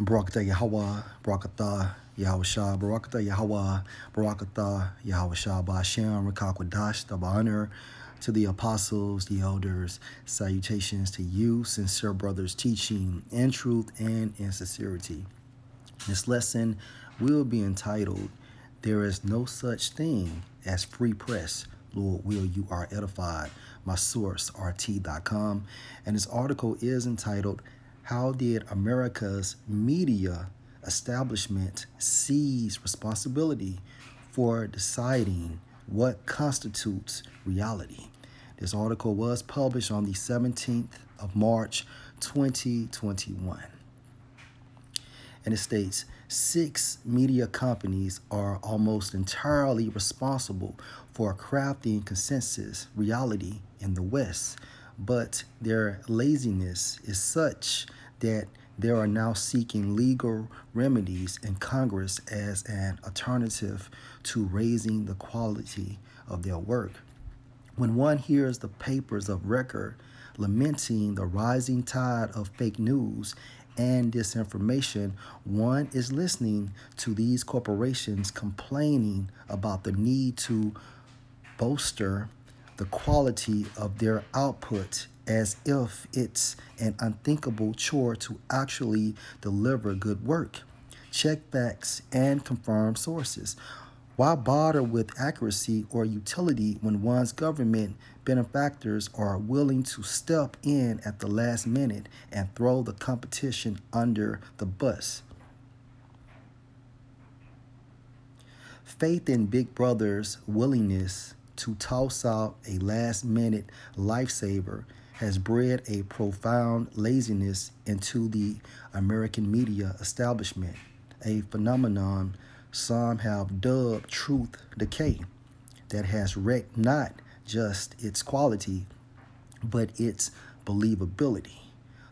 Barakatah Yahweh, Barakatah Yahushua, Barakatah Yahweh, Barakatah Yahushua, Ba'ashem, Rakakwadash, the honor to the apostles, the elders, salutations to you, sincere brothers, teaching in truth and in sincerity. This lesson will be entitled, There is No Such Thing as Free Press. Lord, will you are edified. My source, RT.com. And this article is entitled, How Did America's Media Establishment Seize Responsibility for Deciding What Constitutes Reality? This article was published on the 17th of March, 2021. And it states, 6 media companies are almost entirely responsible for crafting consensus reality in the West, but their laziness is such that they are now seeking legal remedies in Congress as an alternative to raising the quality of their work. When one hears the papers of record lamenting the rising tide of fake news and disinformation, one is listening to these corporations complaining about the need to bolster the quality of their output as if it's an unthinkable chore to actually deliver good work. Check facts and confirm sources. Why bother with accuracy or utility when one's government benefactors are willing to step in at the last minute and throw the competition under the bus? Faith in Big Brother's willingness to toss out a last-minute lifesaver has bred a profound laziness into the American media establishment, a phenomenon some have dubbed truth decay, that has wrecked not just its quality, but its believability.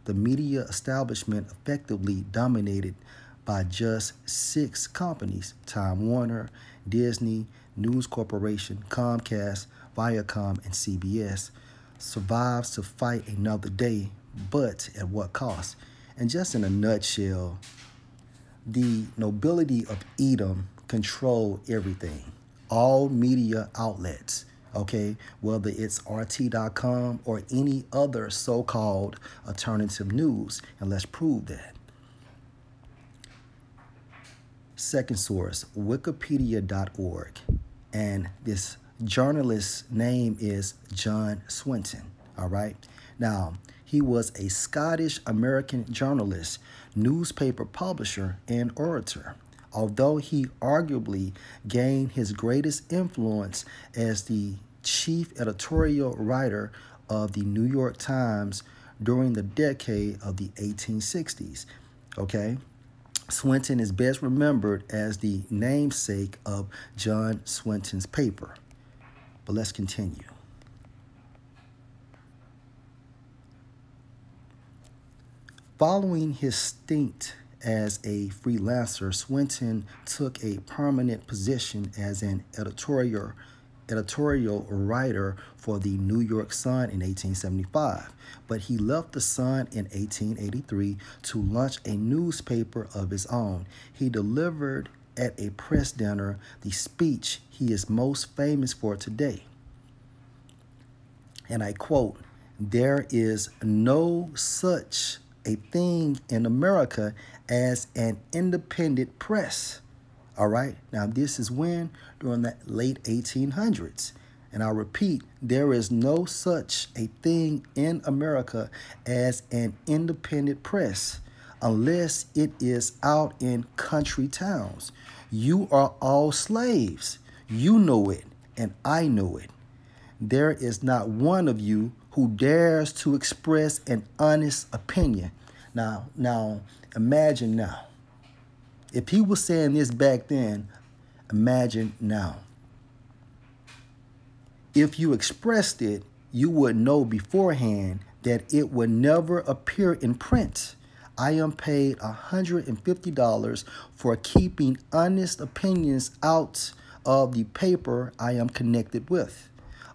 The media establishment effectively dominated by just 6 companies, Time Warner, Disney, News Corporation, Comcast, Viacom, and CBS, survives to fight another day, but at what cost? And just in a nutshell, the nobility of Edom control everything. All media outlets, okay, whether it's RT.com or any other so-called alternative news, and let's prove that. Second source, Wikipedia.org, and this journalist's name is John Swinton, all right? Now, he was a Scottish-American journalist, newspaper publisher, and orator. Although he arguably gained his greatest influence as the chief editorial writer of the New York Times during the decade of the 1860s, okay? Swinton is best remembered as the namesake of John Swinton's paper. But let's continue. Following his stint as a freelancer, Swinton took a permanent position as an editorial writer for the New York Sun in 1875, but he left the Sun in 1883 to launch a newspaper of his own. He delivered at a press dinner the speech he is most famous for today. And I quote, "There is no such a thing in America as an independent press." All right. Now, this is when? During the late 1800s. And I'll repeat, there is no such a thing in America as an independent press unless it is out in country towns. You are all slaves. You know it, and I know it. There is not one of you who dares to express an honest opinion. Now, imagine now. If he was saying this back then, imagine now. If you expressed it, you would know beforehand that it would never appear in print. I am paid $150 for keeping honest opinions out of the paper I am connected with.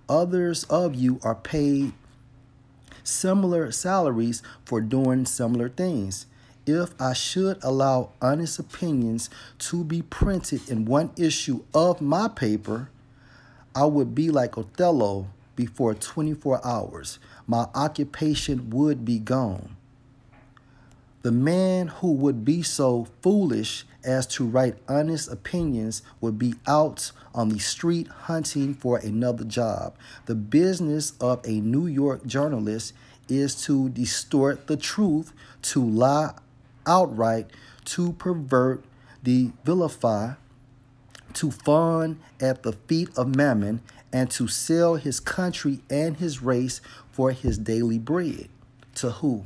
Others of you are paid similar salaries for doing similar things. if I should allow honest opinions to be printed in one issue of my paper, I would be like Othello before 24 hours. My occupation would be gone. The man who would be so foolish as to write honest opinions would be out on the street hunting for another job. The business of a New York journalist is to distort the truth, to lie outright, to pervert, to vilify, to fawn at the feet of Mammon, and to sell his country and his race for his daily bread. To who?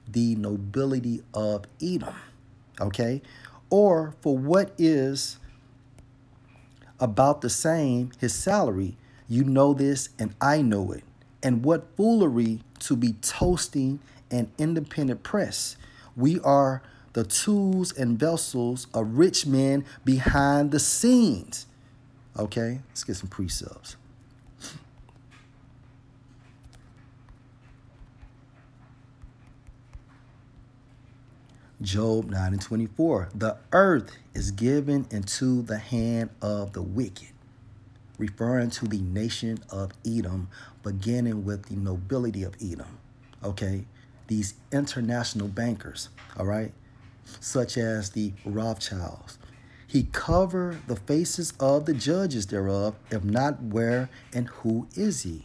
The nobility of Edom, okay? Or for what is about the same, his salary. You know this and I know it. And what foolery to be toasting an independent press. We are the tools and vessels of rich men behind the scenes. Okay, let's get some precepts. Job 9:24. The earth is given into the hand of the wicked, referring to the nation of Edom, beginning with the nobility of Edom. Okay, these international bankers, all right, such as the Rothschilds. He covered the faces of the judges thereof, if not where and who is he?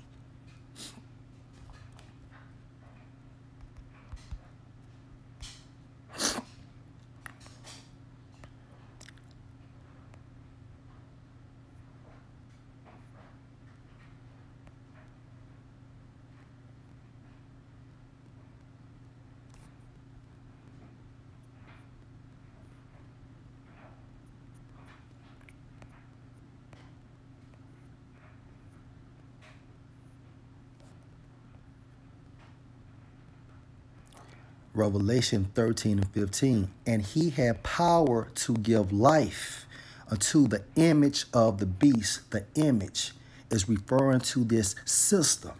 Revelation 13:15. And he had power to give life unto the image of the beast. The image is referring to this system.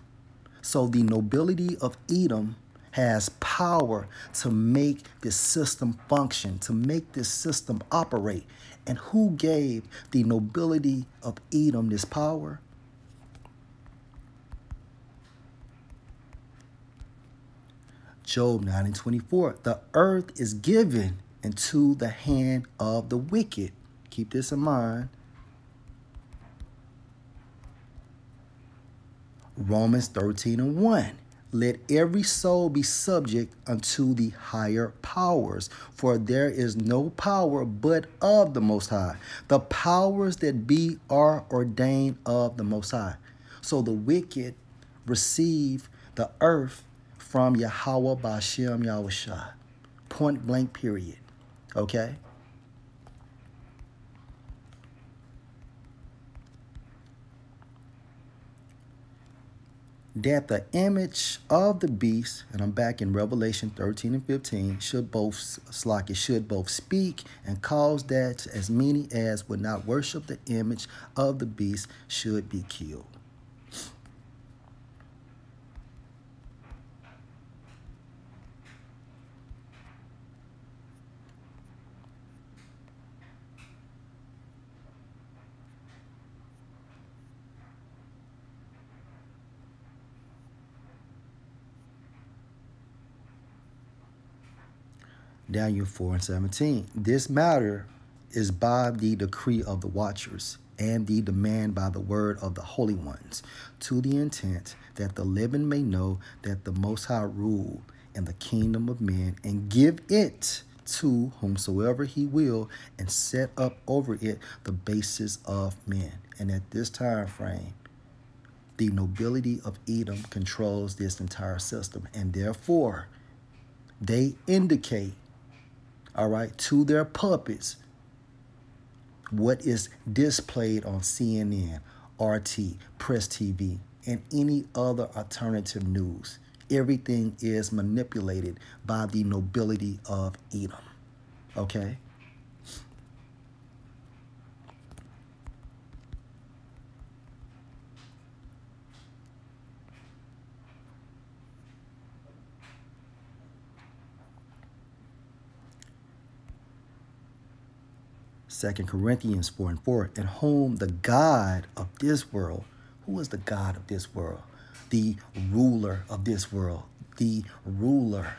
So the nobility of Edom has power to make this system function, to make this system operate. And who gave the nobility of Edom this power? Job 9:24. The earth is given into the hand of the wicked. Keep this in mind. Romans 13:1. Let every soul be subject unto the higher powers, for there is no power but of the Most High. The powers that be are ordained of the Most High. So the wicked receive the earth from Yahweh Ba'ashem Yahushua. Point blank period. Okay? That the image of the beast, and I'm back in Revelation 13 and 15, should both speak and cause that as many as would not worship the image of the beast should be killed. Daniel 4:17. This matter is by the decree of the watchers and the demand by the word of the holy ones, to the intent that the living may know that the Most High rule in the kingdom of men and give it to whomsoever he will and set up over it the basis of men. And at this time frame, the nobility of Edom controls this entire system, and therefore they indicate, all right, to their puppets what is displayed on CNN, RT, Press TV, and any other alternative news. Everything is manipulated by the nobility of Edom. Okay? 2 Corinthians 4:4, in whom the God of this world, who is the God of this world? The ruler of this world, the ruler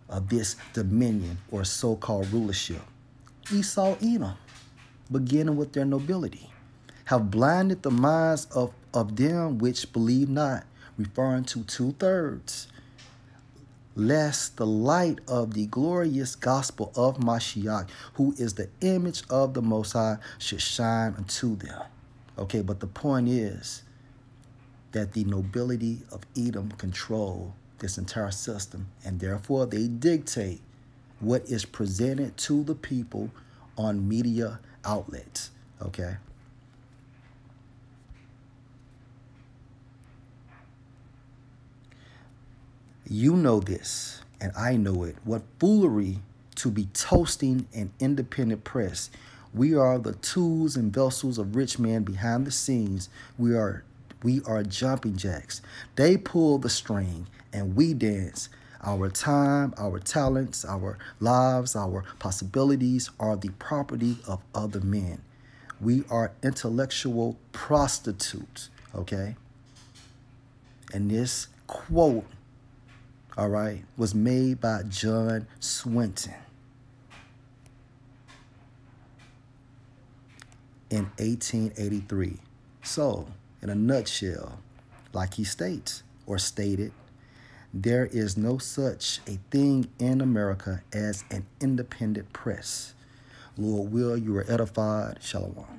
of this dominion or so-called rulership. Esau, Edom, beginning with their nobility, have blinded the minds of them which believe not, referring to 2/3, lest the light of the glorious gospel of Mashiach, who is the image of the Most High, should shine unto them. Okay, but the point is that the nobility of Edom control this entire system, and therefore they dictate what is presented to the people on media outlets. Okay. You know this, and I know it. What foolery to be toasting an independent press. We are the tools and vessels of rich men behind the scenes. We are jumping jacks. They pull the string and we dance. Our time, our talents, our lives, our possibilities are the property of other men. We are intellectual prostitutes, okay? And this quote, all right, was made by John Swinton in 1883. So, in a nutshell, like he states or stated, there is no such a thing in America as an independent press. Lord will, you are edified. Shalom.